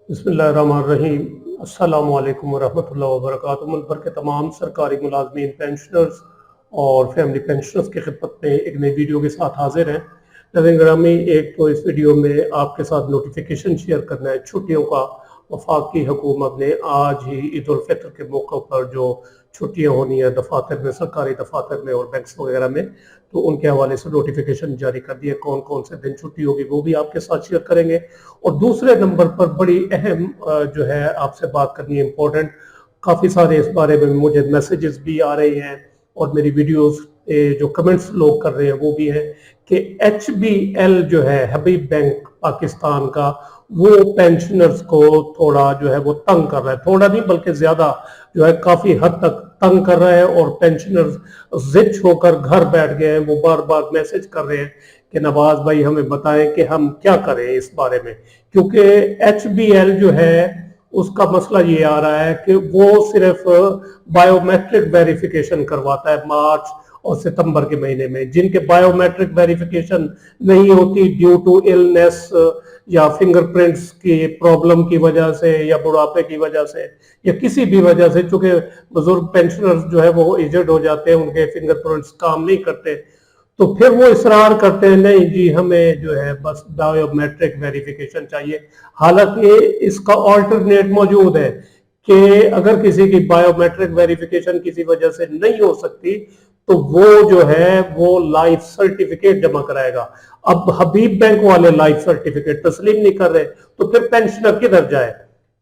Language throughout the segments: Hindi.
बिस्मिल्लाहिर्रहमानिर्रहीम। अस्सलामु अलैकुम वरहमतुल्लाहि वबरकातुहू। मुल्क भर के तमाम सरकारी मुलाजमीन, पेंशनर्स और फैमिली पेंशनर्स की खिदमत में एक नई वीडियो के साथ हाजिर हैं। नाज़रीन ग्रामी, एक तो इस वीडियो में आपके साथ नोटिफिकेशन शेयर करना है छुट्टियों का। वफाकी हुकूमत ने आज ही ईद उल फितर के मौके पर जो छुट्टियां होनी है दफातर में, सरकारी दफातर में और बैंक्स वगैरह में, तो उनके हवाले से नोटिफिकेशन जारी कर दिए। कौन कौन से दिन छुट्टी होगी वो भी आपके साथ शेयर करेंगे। और दूसरे नंबर पर बड़ी अहम जो है आपसे बात करनी है, इम्पोर्टेंट। काफ़ी सारे इस बारे में मुझे मैसेजेस भी आ रहे हैं और मेरी वीडियोस पे जो कमेंट्स लोग कर रहे हैं वो भी हैं कि HBL जो है, हबीब बैंक पाकिस्तान का, वो पेंशनर्स को थोड़ा जो है वो तंग कर रहा है। थोड़ा नहीं बल्कि ज़्यादा जो है काफ़ी हद तक तंग कर रहा है और पेंशनर्स जिद होकर घर बैठ गए हैं। वो बार बार मैसेज कर रहे हैं कि नवाज भाई हमें बताएं कि हम क्या करें इस बारे में। क्योंकि HBL जो है उसका मसला ये आ रहा है कि वो सिर्फ बायोमेट्रिक वेरिफिकेशन करवाता है मार्च और सितंबर के महीने में। जिनके बायोमेट्रिक वेरिफिकेशन नहीं होती ड्यू टू इलनेस या फिंगरप्रिंट्स की प्रॉब्लम की वजह से या बुढ़ापे की वजह से या किसी भी वजह से, चूंकि बुजुर्ग पेंशनर्स जो है वो एजेड हो जाते हैं, उनके फिंगरप्रिंट्स काम नहीं करते, तो फिर वो इसरार करते हैं नहीं जी हमें जो है बस बायोमेट्रिक वेरिफिकेशन चाहिए। हालांकि इसका ऑल्टरनेट मौजूद है कि अगर किसी की बायोमेट्रिक वेरिफिकेशन किसी वजह से नहीं हो सकती तो वो जो है वो लाइफ सर्टिफिकेट जमा कराएगा। अब हबीब बैंक वाले लाइफ सर्टिफिकेट तस्लीम नहीं कर रहे तो फिर पेंशनर किधर जाए।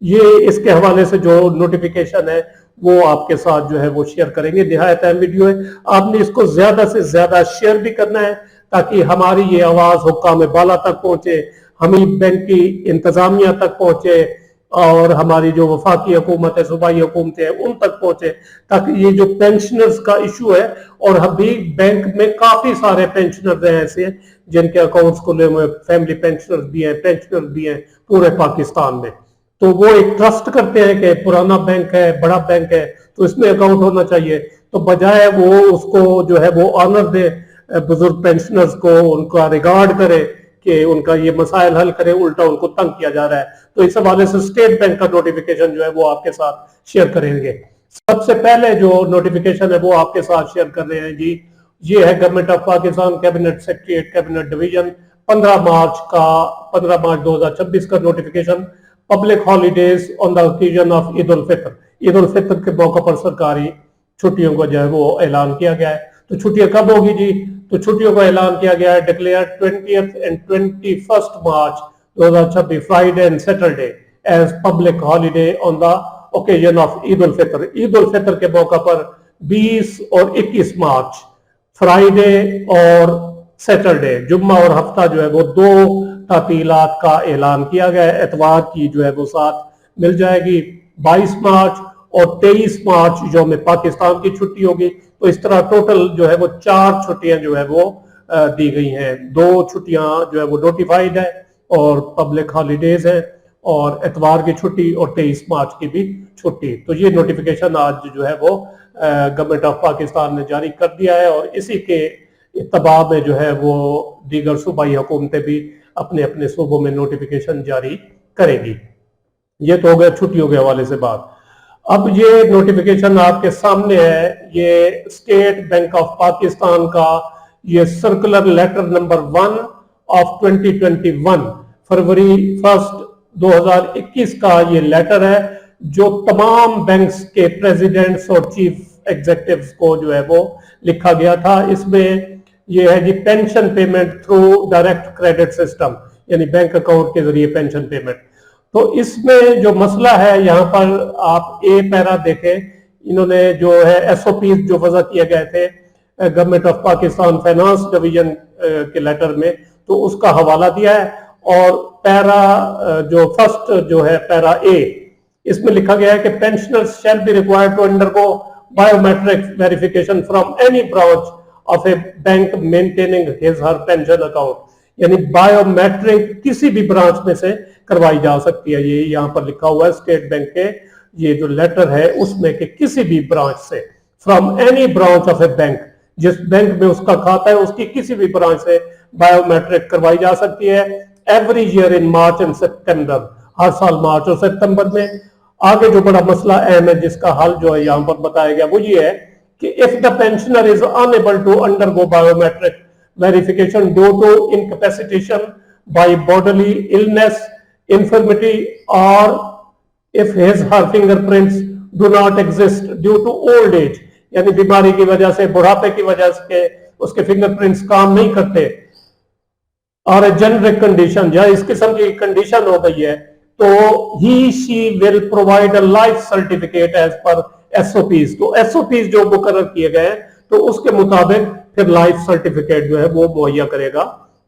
ये इसके हवाले से जो नोटिफिकेशन है वो आपके साथ जो है वो शेयर करेंगे। निहायत अहम वीडियो है, आपने इसको ज्यादा से ज्यादा शेयर भी करना है ताकि हमारी ये आवाज हुक्काम बाला तक पहुंचे, हमीद बैंक की इंतजामिया तक पहुंचे और हमारी जो वफाकी हुकूमत है, सूबाई हुकूमतें हैं उन तक पहुंचे, ताकि ये जो पेंशनर्स का इशू है, और हबीब बैंक में काफी सारे पेंशनर्स हैं ऐसे जिनके अकाउंट्स खुले हुए, फैमिली पेंशनर्स भी हैं, पेंशनर्स भी हैं पूरे पाकिस्तान में। तो वो एक ट्रस्ट करते हैं कि पुराना बैंक है, बड़ा बैंक है, तो इसमें अकाउंट होना चाहिए। तो बजाय वो उसको जो है वो ऑनर दे बुजुर्ग पेंशनर्स को, उनका रिगार्ड करे कि उनका ये मसाइल हल करे, उल्टा उनको तंग किया जा रहा है। तो इस हवाले से स्टेट बैंक का नोटिफिकेशन जो है वो आपके साथ शेयर करेंगे। सबसे पहले जो नोटिफिकेशन है वो आपके साथ शेयर कर रहे हैं जी, ये है government of Pakistan cabinet secretariat cabinet division 15 March 2026 का notification. Public holidays on the occasion of Eid ul Fitr. Eid ul Fitr के मौके पर सरकारी छुट्टियों का जो है वो ऐलान किया गया है। तो छुट्टियां कब होगी जी? तो छुट्टियों का ऐलान किया गया है declare 20th and 21st March 2026 Friday and Saturday as public holiday on the occasion of Eid ul Fitr. Eid ul Fitr के मौका पर 20 और 21 मार्च फ्राइडे और सैटरडे, जुम्मा और हफ्ता जो है वो दो तातीलात का ऐलान किया गया है। एतवार की जो है वो साथ मिल जाएगी। 22 मार्च और 23 मार्च जो में पाकिस्तान की छुट्टी होगी। तो इस तरह टोटल जो है वो 4 छुट्टियां जो है वो दी गई हैं। 2 छुट्टियां जो है वो नोटिफाइड है और पब्लिक हॉलीडेज है, और एतवार की छुट्टी और 23 मार्च की भी छुट्टी। तो ये नोटिफिकेशन आज जो है वो गवर्नमेंट ऑफ पाकिस्तान ने जारी कर दिया है, और इसी के इत्तबा में जो है वो दीगर सूबाई हुकूमतें भी अपने अपने सूबों में नोटिफिकेशन जारी करेगी। ये तो हो गया छुट्टियों के हवाले से बात। अब ये नोटिफिकेशन आपके सामने है, ये स्टेट बैंक ऑफ पाकिस्तान का ये सर्कुलर लेटर नंबर 1 ऑफ 2021 फरवरी 1 2021 का ये लेटर है, जो तमाम बैंक्स के प्रेसिडेंट्स और चीफ एग्जीक्यूटिव्स को जो है वो लिखा गया था। इसमें ये है जी pension payment through direct credit system, यानी बैंक अकाउंट के जरिए पेंशन पेमेंट। तो इसमें जो मसला है, यहाँ पर आप ए पैरा देखें, इन्होंने जो है SOP जो वजह किए गए थे government of Pakistan finance division के लेटर में, तो उसका हवाला दिया है। और पैरा जो फर्स्ट जो है पैरा ए, इसमें लिखा गया है कि pensioners shall be required to undergo biometric verification from any branch of a bank maintaining his her pension account, यानी बायोमेट्रिक किसी भी ब्रांच में से करवाई जा सकती है। ये यहाँ पर लिखा हुआ है स्टेट बैंक के ये जो लेटर है उसमें कि किसी भी ब्रांच से, from any branch of a bank, जिस बैंक में उसका खाता है उसकी किसी भी ब्रांच से बायोमेट्रिक करवाई जा सकती है। Every year in March and सितंबर, हर साल मार्च और सितंबर में। आगे जो बड़ा मसला अहम है जिसका हल जो है यहाँ पर बताया गया वो ये है कि if the pensioner is unable to undergo biometric verification due to incapacitation by bodily illness, infirmity, or if his her fingerprints do not exist due to old age, यानी बीमारी की वजह से, बुढ़ापे की वजह से उसके फिंगरप्रिंट्स काम नहीं करते, और जेनरिक कंडीशन या इस किस्म की कंडीशन हो गई है, तो he she will provide a life certificate as per SOPs. तो एसओपीज जो मुकर्रर किए गए तो उसके मुताबिक फिर लाइफ सर्टिफिकेट जो है वो मुहैया करेगा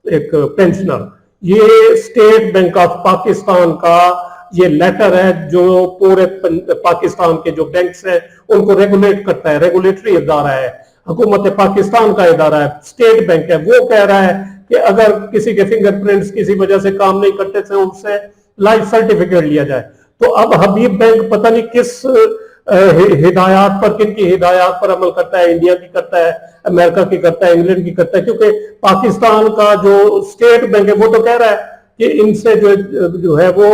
एक पेंशनर। ये स्टेट बैंक ऑफ पाकिस्तान का ये लेटर है जो पूरे पाकिस्तान के जो बैंक्स हैं उनको रेगुलेट करता है, रेगुलेटरी इदारा है, हुकूमत पाकिस्तान का इदारा है, स्टेट बैंक है। वो कह रहा है कि अगर किसी के फिंगरप्रिंट्स किसी वजह से काम नहीं करते थे उससे लाइफ सर्टिफिकेट लिया जाए। तो अब हबीब बैंक पता नहीं किस हिदायत पर, किन की हिदायत पर अमल करता है, इंडिया की करता है, अमेरिका की करता है, इंग्लैंड की करता है, क्योंकि पाकिस्तान का जो स्टेट बैंक है वो तो कह रहा है कि इनसे जो है वो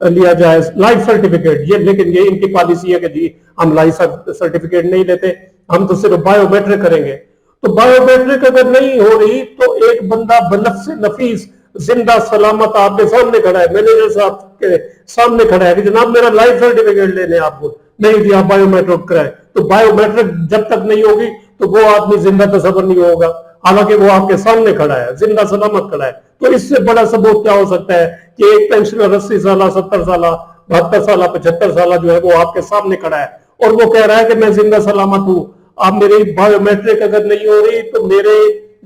लिया जाए लाइफ सर्टिफिकेट। ये लेकिन ये इनकी पॉलिसी है कि जी हम लाइफ सर्टिफिकेट नहीं लेते, हम तो सिर्फ बायोमेट्रिक करेंगे। तो बायोमेट्रिक अगर नहीं हो रही तो एक बंदा बनफ से नफीस जिंदा सलामत आपके सामने खड़ा है, मैनेजर साहब के सामने खड़ा है कि जनाब मेरा लाइफ सर्टिफिकेट लेने आपको नहीं दिया, बायोमेट्रिक कराए। तो बायोमेट्रिक जब तक नहीं होगी तो वो आदमी जिंदा तस्वर नहीं होगा, हालांकि वो आपके सामने खड़ा है, जिंदा सलामत खड़ा है। तो इससे बड़ा सबूत क्या हो सकता है कि एक पेंशनर 80 साल, 70 साल, 72 साल, 75 साल जो है वो आपके सामने खड़ा है और वो कह रहा है कि मैं जिंदा सलामत हूं, आप मेरी बायोमेट्रिक अगर नहीं हो रही तो मेरे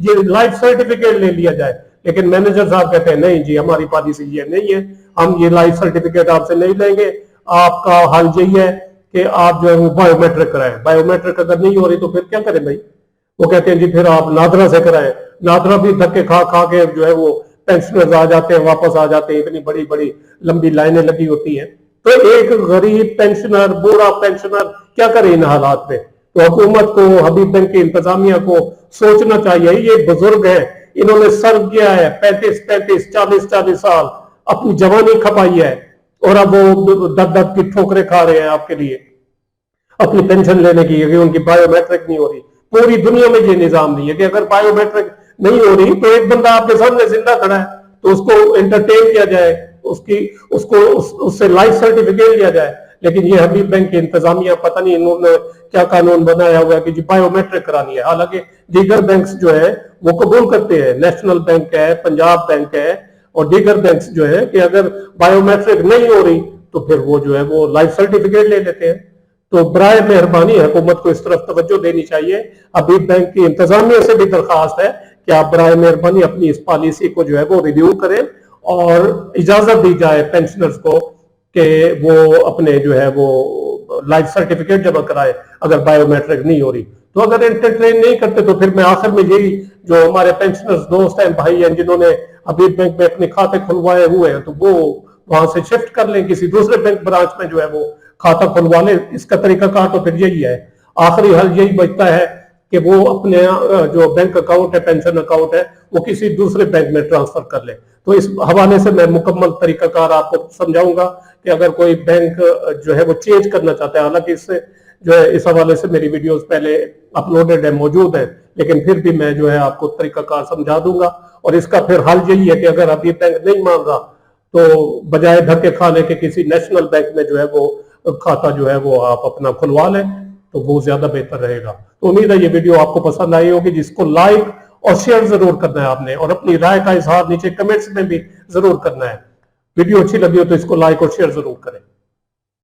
ये लाइफ सर्टिफिकेट ले लिया जाए। लेकिन मैनेजर साहब कहते हैं नहीं जी हमारी पॉलिसी ये नहीं है, हम ये लाइफ सर्टिफिकेट आपसे नहीं लेंगे, आपका हाल यही है कि आप जो है वो बायोमेट्रिक कराएं। बायोमेट्रिक अगर नहीं हो रही तो फिर क्या करें भाई? वो कहते हैं जी फिर आप नादरा से कराएं। नादरा भी धक्के खा खा के जो है वो पेंशनर्स आ जाते हैं, वापस आ जाते हैं, इतनी बड़ी बड़ी लंबी लाइनें लगी होती हैं। तो एक गरीब पेंशनर, बूढ़ा पेंशनर क्या करे इन हालात में? तो हुकूमत को, हबीब बैंक की इंतजामिया को सोचना चाहिए। ये बुजुर्ग है, इन्होंने सर्व किया है 35-35, 40-40 साल, अपनी जवानी खपाई है और अब वो दर्द की ठोकरें खा रहे हैं आपके लिए अपनी पेंशन लेने की, कि उनकी बायोमेट्रिक नहीं हो रही। पूरी दुनिया में ये निजाम नहीं है कि अगर बायोमेट्रिक नहीं हो रही तो एक बंदा आपके सामने जिंदा खड़ा है तो उसको एंटरटेन किया जाए, उससे लाइफ सर्टिफिकेट लिया जाए। लेकिन ये हबीब बैंक की इंतजामिया पता नहीं इन्होंने क्या कानून बनाया हुआ है कि जी बायोमेट्रिक करानी है। हालांकि दीगर बैंक्स जो है वो कबूल करते हैं, नेशनल बैंक है, पंजाब बैंक है और दीगर बैंक्स जो है कि अगर बायोमेट्रिक नहीं हो रही तो फिर वो जो है वो लाइफ सर्टिफिकेट ले लेते हैं। तो बराए मेहरबानी हुकूमत को इस तरफ तवज्जो देनी चाहिए। हबीब बैंक की इंतजामिया से भी दरखास्त है कि आप बराए मेहरबानी अपनी इस पॉलिसी को जो है वो रिव्यू करें और इजाजत दी जाए पेंशनर्स को कि वो अपने जो है वो लाइफ सर्टिफिकेट जमा कराए अगर बायोमेट्रिक नहीं हो रही। तो अगर एंटरटेन नहीं करते तो फिर मैं आखिर में यही जो हमारे पेंशनर्स दोस्त हैं, भाई हैं, जिन्होंने हबीब बैंक में अपने खाते खुलवाए हुए हैं तो वो वहां से शिफ्ट कर लें, किसी दूसरे बैंक ब्रांच में जो है वो खाता खुलवा लें। इसका तरीकाकार तो फिर यही है। आखिरी हल यही बचता है कि वो अपने जो बैंक अकाउंट है, पेंशन अकाउंट है, वो किसी दूसरे बैंक में ट्रांसफर कर ले। तो इस हवाले से मैं मुकम्मल तरीकाकार आपको समझाऊंगा कि अगर कोई बैंक जो है वो चेंज करना चाहता है, हालांकि इससे जो है इस हवाले से मेरी वीडियोस पहले अपलोडेड है, मौजूद है, लेकिन फिर भी मैं जो है आपको तरीकाकार समझा दूंगा। और इसका फिर हल यही है कि अगर अभी बैंक नहीं मान रहा तो बजाय धक्के खाने के किसी नेशनल बैंक में जो है वो खाता जो है वो आप अपना खुलवा लें तो वो ज्यादा बेहतर रहेगा। तो उम्मीद है ये वीडियो आपको पसंद आई होगी, जिसको लाइक और शेयर जरूर करना है आपने और अपनी राय का इजहार नीचे कमेंट्स में भी जरूर करना है। वीडियो अच्छी लगी हो तो इसको लाइक और शेयर जरूर करें।